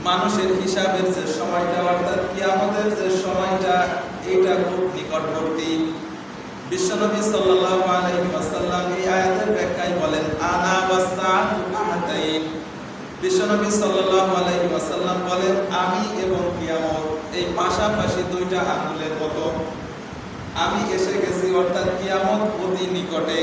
মানুষের হিসাবের যে সময়টা অর্থাৎ কিয়ামতের যে সময়টা এটা খুব নিকটবর্তী। বিশ্বনবী সাল্লাল্লাহু আলাইহি ওয়াসাল্লাম এই আয়াতের ব্যাখ্যায় বলেন আনা ওয়াসসাআতু কাহাতাইন। বিশ্বনবী সাল্লাল্লাহু আলাইহি ওয়াসাল্লাম বলেন আমি এবং কিয়ামত এই পাশাপাশি দুইটা আঙ্গুলের মতো। আমি এসে গেছি অর্থাৎ কিয়ামত অতি নিকটে।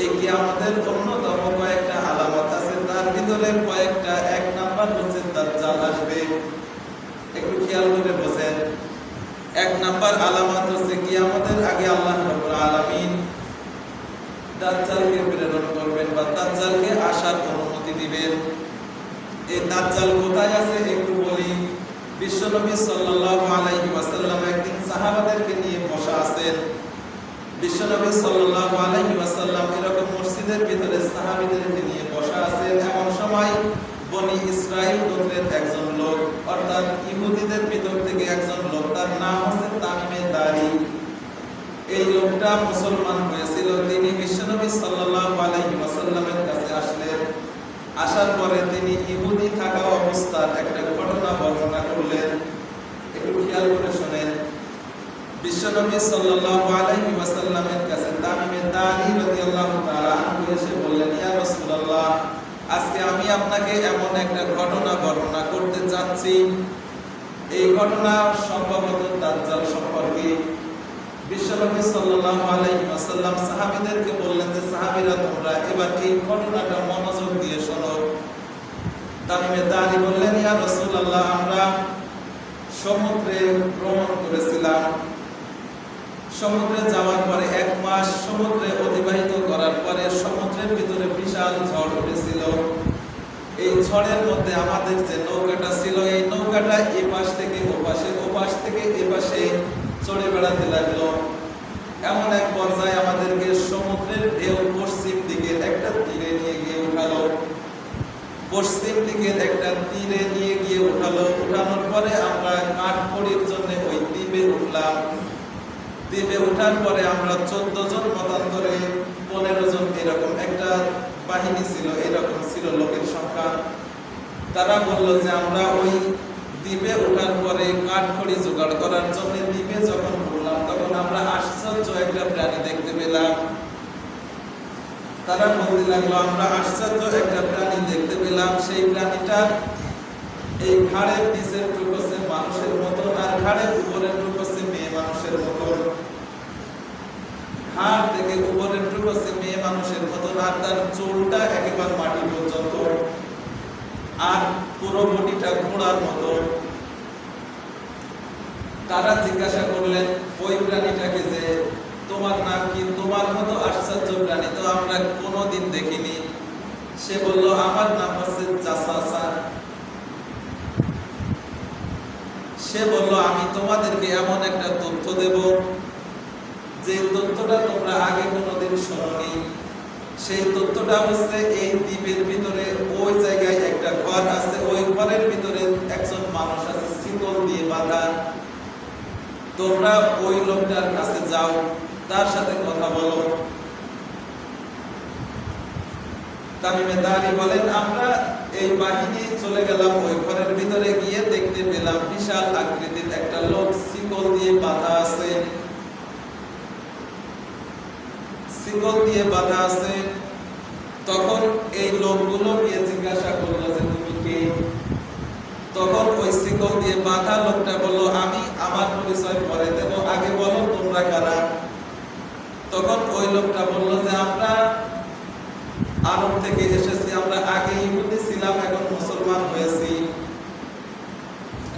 এই কিয়ামতের অন্যতম কয়েকটা আলামত আছে, তার ভিতরে কয়েকটা। এক নাম্বার হচ্ছে দাজ্জাল আসবে। একটু খেয়াল করে বোঝেন। এক নাম্বার আলামত হচ্ছে কিয়ামতের আগে আল্লাহ রাব্বুল আলামিন দাজ্জালকে প্রেরণ করবেন বা দাজ্জালকে আসার অনুমতি দিবেন। এই দাজ্জাল কোথায় আছে একটু বলি। বিশ্বনবী সাল্লাল্লাহু আলাইহি ওয়াসাল্লাম একদিন সাহাবাদেরকে নিয়ে বসা আছেন। বিশ্বনবী সাল্লাল্লাহু আলাইহি ওয়াসাল্লাম এরকম মসজিদের ভিতরে সাহাবীদেরকে নিয়ে বসা আছেন। এমন সময় বনি ইসরাইল গোত্রের একজন লোক অর্থাৎ ইহুদিদের ভিতর থেকে একজন লোক, তার নাম হচ্ছে তামিমে দারি। এই লোকটা মুসলমান হয়েছিল। তিনি বিশ্বনবী সাল্লাল্লাহু আলাইহি ওয়াসাল্লামের কাছে আসলেন। আসার পরে তিনি ইহুদি থাকা অবস্থার একটা ঘটনা বর্ণনা করলেন। একটু খেয়াল করে শুনেন। বিশ্বনবী সাল্লাল্লাহু আলাইহি ওয়াসাল্লামের কাছে তামিমে দারি রাদিয়াল্লাহু তাআলা আনহু এসে বললেন, ইয়া রাসূলুল্লাহ, আজকে আমি আপনাকে এমন একটা ঘটনা বর্ণনা করতে যাচ্ছি। এই ঘটনা সম্ভবত দাজ্জাল সম্পর্কে। বিশ্বনবী সাল্লাল্লাহু আলাইহি ওয়াসাল্লাম সাহাবীদেরকে বললেন যে সাহাবীরা তোমরা এবার এই ঘটনাটা মনোযোগ দিয়ে শোনো। তামিমে দারি বললেন, ইয়া রাসূলুল্লাহ, আমরা সমুদ্রে ভ্রমণ করেছিলাম। সমুদ্রে যাওয়ার পরে 1 মাস সমুদ্রে অতিবাহিত করার পরে সমুদ্রের ভিতরে বিশাল ঝড় উঠেছিল। এই ঝড়ের মধ্যে আমাদের যে নৌকাটা ছিল এই নৌকাটা এই পাশ থেকে ও পাশে ও পাশ থেকে এ পাশে চড়ে বেড়াতে লাগলো। এমন এক পর্যায়ে আমাদেরকে সমুদ্রের ঢেউ পশ্চিম দিকের একটা তীরে নিয়ে গিয়ে উঠালো। পশ্চিম দিকের একটা তীরে নিয়ে গিয়ে উঠালো। উঠানোর পরে আমরা কাঠখড়ির জন্য ওই দ্বীপে উঠলাম। দ্বীপে উঠার পরে আমরা 14 জন মতান্তরে 15 জন এরকম একটা বাহিনী ছিল, এরকম ছিল লোকের সংখ্যা। তারা বলল যে আমরা ওই দ্বীপে ওঠার পরে কাঠখড়ি জোগাড় করার জন্য দ্বীপে যখন উঠলাম তখন আমরা আশ্চর্য একটা প্রাণী দেখতে পেলাম। তারা বলতে লাগলো আমরা আশ্চর্য একটা প্রাণী দেখতে পেলাম। সেই প্রাণীটা এই ঘাড়ের নিচের টুক হচ্ছে মানুষের মতন আর ঘাড়ের উপরের টুক হচ্ছে মেয়ে মানুষের মতন। ঘাড় থেকে উপরের টুক হচ্ছে মেয়ে মানুষের মতন আর তার চুলটা একেবারে মাটি পর্যন্ত আর পুরো বডিটা ঘোড়ার মতো। তারা জিজ্ঞাসা করলেন ওই প্রাণীটাকে যে তোমার নাম কি? তোমার মতো আশ্চর্য প্রাণী তো আমরা কোনোদিন দেখিনি। সে বলল আমার নাম হচ্ছে জাসাসা। সে বলল আমি তোমাদেরকে এমন একটা তথ্য দেব যে তথ্যটা তোমরা আগে কোনোদিন শোনোনি। সেই তথ্যটা হচ্ছে এই দ্বীপের ভিতরে ওই জায়গায় একটা ঘর আছে। ওই ঘরের ভিতরে একজন মানুষ আছে শিকল দিয়ে বাঁধা। তোমরা ওই লোকটার কাছে যাও, তার সাথে কথা বলো। তামিমে দারি বলেন আমরা এই বাহিনী চলে গেলাম। ওই ঘরের ভিতরে গিয়ে দেখতে পেলাম বিশাল আকৃতির একটা লোক শিকল দিয়ে বাঁধা আছে। শিকল দিয়ে বাঁধা আছে। তখন এই লোকগুলো গিয়ে জিজ্ঞাসা করলো যে তুমি কে? তখন ওই শিকল দিয়ে বাঁধা লোকটা বলল আমি আমার পরিচয় পরে দেব, আগে বলো তোমরা কারা। তখন ওই লোকটা বলল যে আমরা আরব থেকে এসেছি, আমরা আগে ইহুদি ছিলাম এখন মুসলমান হয়েছি।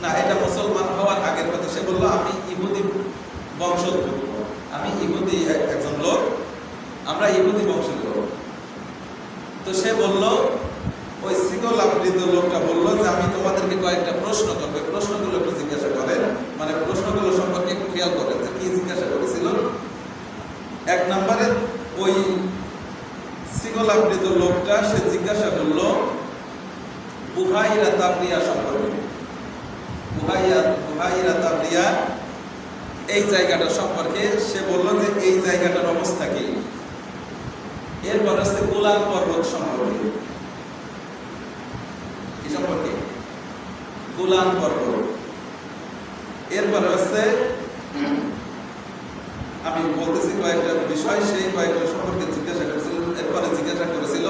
না, এটা মুসলমান হওয়ার আগের কথা। সে বলল আমি ইহুদি বংশোদ্ভূত, আমি ইহুদি একজন লোক, আমরা ইহুদি বংশোদ্ভূত। তো সে বলল ওই শিকল আকৃত লোকটা বলল যে আমি তোমাদেরকে কয়েকটা প্রশ্ন করবে, প্রশ্নগুলো একটু জিজ্ঞাসা করেন। মানে প্রশ্নগুলো সম্পর্কে একটু খেয়াল করেন যে কি জিজ্ঞাসা করেছিল। 1 নম্বরে ওই শিকল আকৃত লোকটা সে জিজ্ঞাসা করলো বুহাইরা তাবরিয়া সম্পর্কে। বুহাইরা তাবরিয়া এই জায়গাটা সম্পর্কে সে বলল যে এই জায়গাটার অবস্থা কি। এরপর হচ্ছে গোলান পর্বত সম্পর্কে। কি সম্পর্কে? গোলান পর্বত। এরপরে হচ্ছে আমি বলতেছি কয়েকটা বিষয়, সেই কয়েকটা সম্পর্কে জিজ্ঞাসা করেছিল। এরপরে জিজ্ঞাসা করেছিল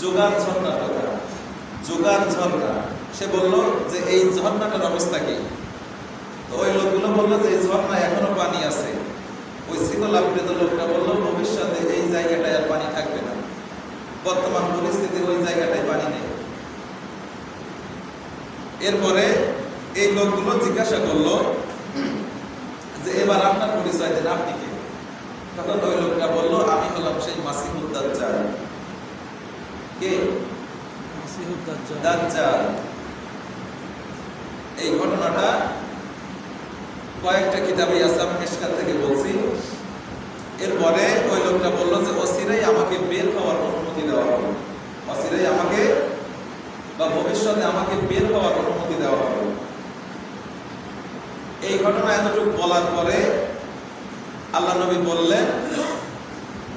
যোগান ঝর্ণার কথা। যোগান ঝর্ণা, সে বলল যে এই ঝর্ণাটার অবস্থা কি? তো ওই লোকগুলো বললো যে এই ঝর্ণায় এখনো পানি আছে। ওই শৃঙ্খলাবৃত লোকটা বললো ভবিষ্যতে এই জায়গাটায় আর পানি থাকবে না, বর্তমান পরিস্থিতি ওই জায়গাটায় পানি নেই। এরপরে এই লোকগুলো জিজ্ঞাসা করলো যে এবার আপনার পরিচয় দেন, আপনি কে? তখন ওই লোকটা বললো আমি হলাম সেই মাসিহুদ দাজ্জাল। কে? মাসিহুদ দাজ্জাল। এই ঘটনাটা কয়েকটা কিতাবে আছে, আমি মিশকাত থেকে বলছি। এরপরে ওই লোকটা বললো যে অচিরেই আমাকে বের হওয়ার অনুমতি দেওয়া হবে, অচিরেই আমাকে বা ভবিষ্যতে আমাকে বের হওয়ার অনুমতি দেওয়া হবে। এই ঘটনা এতটুকু বলার পরে আল্লাহ নবী বললেন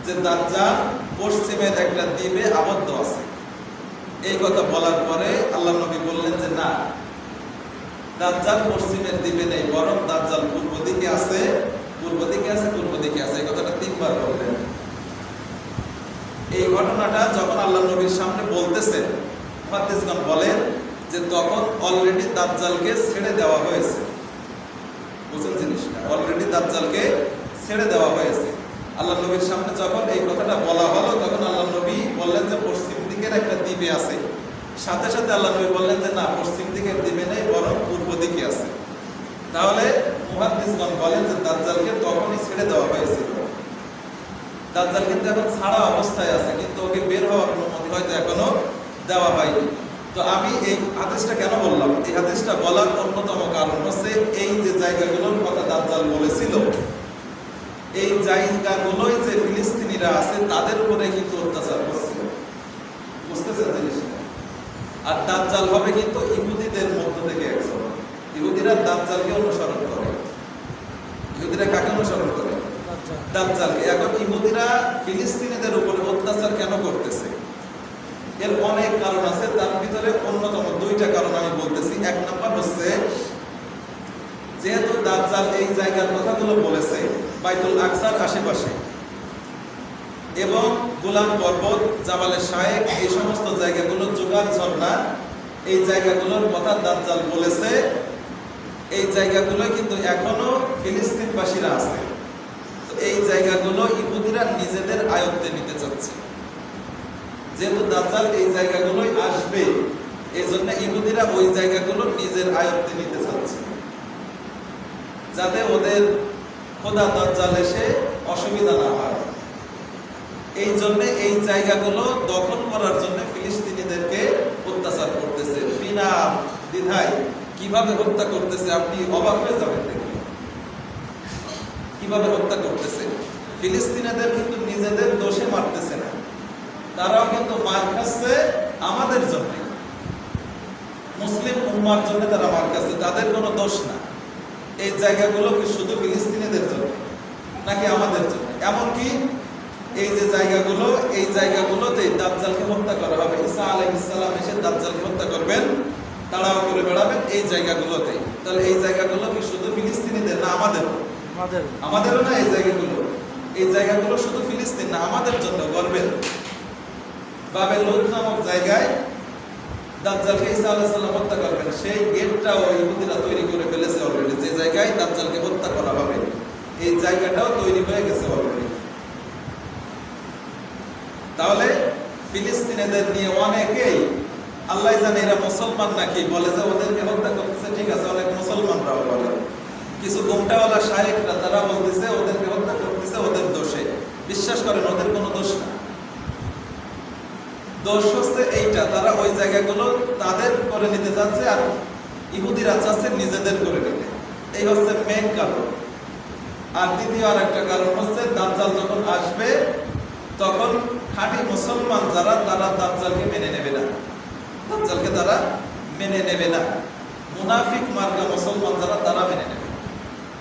যে দাজ্জাল পশ্চিমের একটা দ্বীপে আবদ্ধ আছে। এই কথা বলার পরে আল্লাহ নবী বললেন যে না, দাজ্জাল পশ্চিমের দ্বীপে নেই, বরং দাজ্জাল পূর্ব দিকে আছে, পূর্ব দিকে আছে, পূর্ব দিকে আছে। এই কথাটা 3 বার বললেন। এই ঘটনাটা যখন আল্লাহ নবীর সামনে বলতেছেন, মুহাদ্দিসগণ বলেন যে তখন অলরেডি দাজ্জালকে ছেড়ে দেওয়া হয়েছে। বুঝছেন জিনিসটা? অলরেডি দাজ্জালকে ছেড়ে দেওয়া হয়েছে। আল্লাহ নবীর সামনে যখন এই কথাটা বলা হলো, তখন আল্লাহ নবী বললেন যে পশ্চিম দিকের একটা দ্বীপে আছে। সাথে সাথে আল্লাহ নবী বললেন যে না, পশ্চিম দিকের দ্বীপে নেই, বরং পূর্ব দিকে আছে। তাহলে মুহাদ্দিসগণ বলেন যে দাজ্জালকে তখনই ছেড়ে দেওয়া হয়েছিল। দাজ্জাল কিন্তু এখন ছাড়া অবস্থায় আছে, কিন্তু ওকে বের হওয়ার অনুমতি হয়তো এখনো দেওয়া হয়নি। তো আমি এই হাদিসটা কেন বললাম? এই হাদিসটা বলার অন্যতম কারণ হচ্ছে এই যে জায়গাগুলোর কথা দাজ্জাল বলেছিল, এই জায়গাগুলোই যে ফিলিস্তিনিরা আছে তাদের উপরে কিন্তু অত্যাচার করছিল। বুঝতেছেন জিনিসটা? আর দাজ্জাল হবে কিন্তু ইহুদিদের মধ্য থেকে একজন। ইহুদিরা দাজ্জালকে অনুসরণ করে। ইহুদিরা কাকে অনুসরণ করে? দাজ্জালকে। এখন ইহুদিরা ফিলিস্তিনিদের উপরে অত্যাচার কেন করতেছে? এর অনেক কারণ আছে, তার ভিতরে অন্যতম 2টা কারণ আমি বলতেছি। 1 নাম্বার হচ্ছে যেহেতু দাজ্জাল এই জায়গার কথাগুলো বলেছে বাইতুল আকসার আশেপাশে এবং গোলান পর্বত, জাবালে শায়েখ, এই সমস্ত জায়গাগুলো, যোগান ঝর্ণা, এই জায়গাগুলোর কথা দাজ্জাল বলেছে। এই জায়গাগুলো কিন্তু এখনো ফিলিস্তিনবাসীরা আছে। তো এই জায়গাগুলো ইহুদিরা নিজেদের আয়ত্তে নিতে চাচ্ছে। যেহেতু দাজ্জাল এই জায়গাগুলোই আসবে, এই জন্য ইহুদিরা ওই জায়গাগুলো নিজের আয়ত্তে নিতে চাচ্ছে, যাতে ওদের খোদা দাজ্জাল এসে অসুবিধা না হয়। এই জন্য এই জায়গাগুলো দখল করার জন্য ফিলিস্তিনিদেরকে অত্যাচার করতেছে বিনা দ্বিধায়। কিভাবে হত্যা করতেছে আপনি অবাক হয়ে যাবেন দেখে। কিভাবে হত্যা করতেছে? ফিলিস্তিনিদের কিন্তু নিজেদের দোষে মারতেছে না, তারাও কিন্তু মার খাচ্ছে আমাদের জন্য, মুসলিম উম্মার জন্য তারা মার খাচ্ছে, তাদের কোনো দোষ না। এই জায়গাগুলো কি শুধু ফিলিস্তিনিদের জন্য নাকি আমাদের জন্য? এমনকি এই যে জায়গাগুলো, এই জায়গাগুলোতে দাজ্জালকে হত্যা করা হবে। ঈসা আলাইহিস সালাম এসে দাজ্জালকে হত্যা করবেন, তাড়াও করে বেড়াবেন এই জায়গাগুলোতে। তাহলে এই জায়গাগুলো কি শুধু ফিলিস্তিনিদের না আমাদেরও? আমাদেরও না এই জায়গাগুলো? এই জায়গাগুলো শুধু ফিলিস্তিন না, আমাদের জন্য গর্বের। বাবেল লুদ নামক জায়গায় দাজ্জালকে ঈসা আলাইহিস সালাম হত্যা করবেন, সেই গেটটাও ইহুদিরা তৈরি করে ফেলেছে অলরেডি। যে জায়গায় দাজ্জালকে হত্যা করা হবে এই জায়গাটাও তৈরি হয়ে গেছে অলরেডি। তাহলে ফিলিস্তিনিদের নিয়ে অনেকেই, আল্লাহ জানে এরা মুসলমান নাকি, বলে যে ওদেরকে হত্যা করতেছে। ঠিক আছে, অনেক মুসলমানরাও বলে, কিছু গোমটাওয়ালা শায়েখরা তারা বলতেছে ওদেরকে হত্যা করতেছে ওদের দোষে। বিশ্বাস করেন ওদের কোনো দোষ না। দোষ হচ্ছে এইটা, তারা ওই জায়গাগুলো তাদের করে নিতে চাচ্ছে আর ইহুদিরা চাচ্ছে নিজেদের করে নিতে। এই হচ্ছে মেইন কারণ। আর দ্বিতীয় আর একটা কারণ হচ্ছে দাজ্জাল যখন আসবে তখন খাঁটি মুসলমান যারা, তারা দাজ্জালকে মেনে নেবে না, দাজ্জালকে তারা মেনে নেবে না। মুনাফিক মার্কা মুসলমান যারা, তারা মেনে নেবে।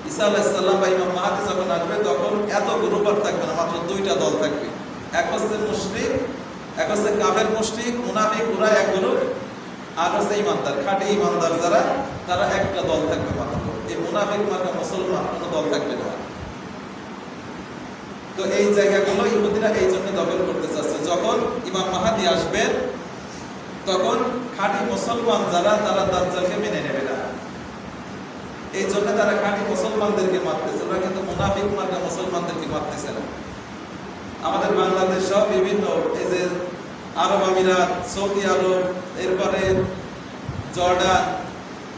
ঈসা আলাইহিস সালাম বা ইমাম মাহদী যখন আসবে তখন এত গ্রুপ আর থাকবে না, মাত্র 2টা দল থাকবে। এক হচ্ছে মুশরিক, এক হচ্ছে কাফের মুশরিক মুনাফিক, ওরা এক গ্রুপ। আর হচ্ছে ইমানদার, খাঁটি ইমানদার যারা, তারা একটা দল থাকবে মাত্র। এই মুনাফিক মার্কা মুসলমান কোনো দল থাকবে না। তো এই জায়গাগুলো ইহুদিরা এই জন্য দখল করতে চাচ্ছে। যখন ইমাম মাহদী আসবেন তখন খাঁটি মুসলমান যারা, তারা দাজ্জালকে মেনে নেবে না। এই জন্য তারা খাঁটি মুসলমানদেরকে মারতেছে, ওরা কিন্তু মুনাফিক মার্কা মুসলমানদেরকে মারতেছে না। আমাদের বাংলাদেশ সহ বিভিন্ন এই যে আরব আমিরাত, সৌদি আরব, এরপরে জর্ডান,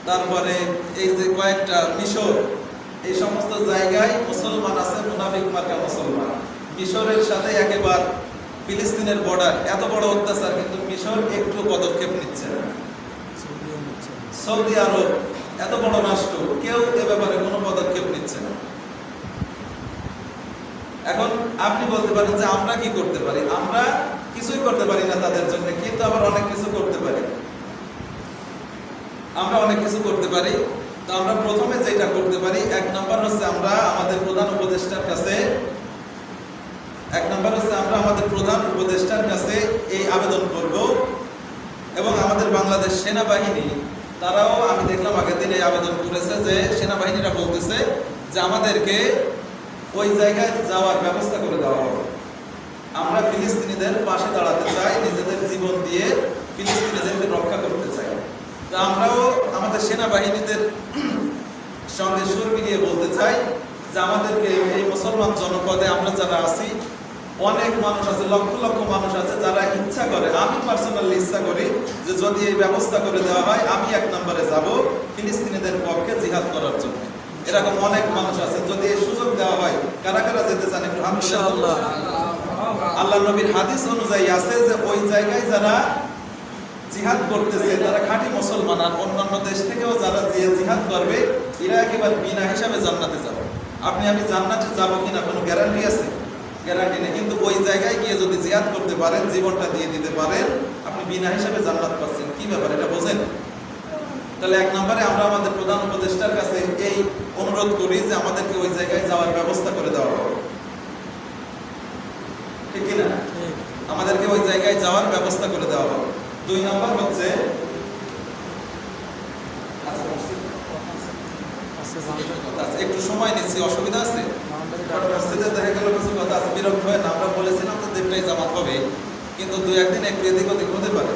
তারপরে এই যে কয়েকটা মিশর, এই সমস্ত জায়গায় মুসলমান আছে, মুনাফিক মার্কা মুসলমান। মিশরের সাথে একেবারে ফিলিস্তিনের বর্ডার, এত বড় অত্যাচার, কিন্তু মিশর একটু পদক্ষেপ নিচ্ছে না। সৌদি আরব এত বড় রাষ্ট্র, কেউ এ ব্যাপারে কোনো পদক্ষেপ নিচ্ছে না। এখন আপনি বলতে পারেন যে আমরা কি করতে পারি? আমরা কিছুই করতে পারি না তাদের জন্য, কিন্তু আবার অনেক কিছু করতে পারি। আমরা অনেক কিছু করতে পারি। তো আমরা প্রথমে যেটা করতে পারি, এক নম্বর হচ্ছে আমরা আমাদের প্রধান উপদেষ্টার কাছে এই আবেদন করব। এবং আমাদের বাংলাদেশ সেনাবাহিনী, তারাও আমি দেখলাম আগের দিন এই আবেদন করেছে, যে সেনাবাহিনীরা বলতেছে যে আমাদেরকে ওই জায়গায় যাওয়ার ব্যবস্থা করে দেওয়া হবে। আমরা ফিলিস্তিনিদের পাশে দাঁড়াতে চাই, নিজেদের জীবন দিয়ে ফিলিস্তিনিদেরকে রক্ষা করতে চাই। তো আমরাও আমাদের সেনাবাহিনীদের সঙ্গে সুর মিলিয়ে বলতে চাই যে আমাদেরকে এই মুসলমান জনপদে আমরা যারা আছি, অনেক মানুষ আছে, লক্ষ লক্ষ মানুষ আছে যারা ইচ্ছা করে, আমি পার্সোনালি ইচ্ছা করি যে যদি এই ব্যবস্থা করে দেওয়া হয়, আমি এক নম্বরে যাব ফিলিস্তিনিদের পক্ষে জিহাদ করার জন্য। এরকম অনেক মানুষ আছে, যদি এই সুযোগ দেওয়া হয়, কারা কারা যেতে চান একটু হাত তুলে? আল্লাহ নবীর হাদিস অনুযায়ী আছে যে ওই জায়গায় যারা জিহাদ করতেছে তারা খাঁটি মুসলমান, আর অন্যান্য দেশ থেকেও যারা জিহাদ করবে এরা একেবারে বিনা হিসাবে জান্নাতে যাবে। আপনি আমি জান্নাতে যাব কিনা কোনো গ্যারান্টি আছে? গ্যারান্টি নেই। কিন্তু ওই জায়গায় গিয়ে যদি জিহাদ করতে পারেন, জীবনটা দিয়ে দিতে পারেন, আপনি বিনা হিসাবে জান্নাত পাচ্ছেন। কি ব্যাপার, এটা বোঝেন? তাহলে এক নম্বরে আমরা আমাদের প্রধান উপদেষ্টার কাছে এই অনুরোধ করি যে আমাদেরকে ওই জায়গায় যাওয়ার ব্যবস্থা করে দেওয়া হবে। ঠিক কিনা? আমাদেরকে ওই জায়গায় যাওয়ার ব্যবস্থা করে দেওয়া হবে। দুই নম্বর হচ্ছে, একটু সময় নিচ্ছি, অসুবিধা আছে? দেখা গেল কিছু কথা আছে, বিরক্ত হয় না। আমরা বলেছিলাম তো দেড়টাই জামাত হবে, কিন্তু দুই একদিন একটু এদিক ওদিক হতে পারে।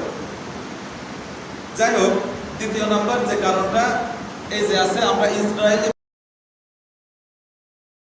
যাই হোক, দ্বিতীয় নাম্বার যে কারণটা এই যে আছে, আমরা ইসরায়েল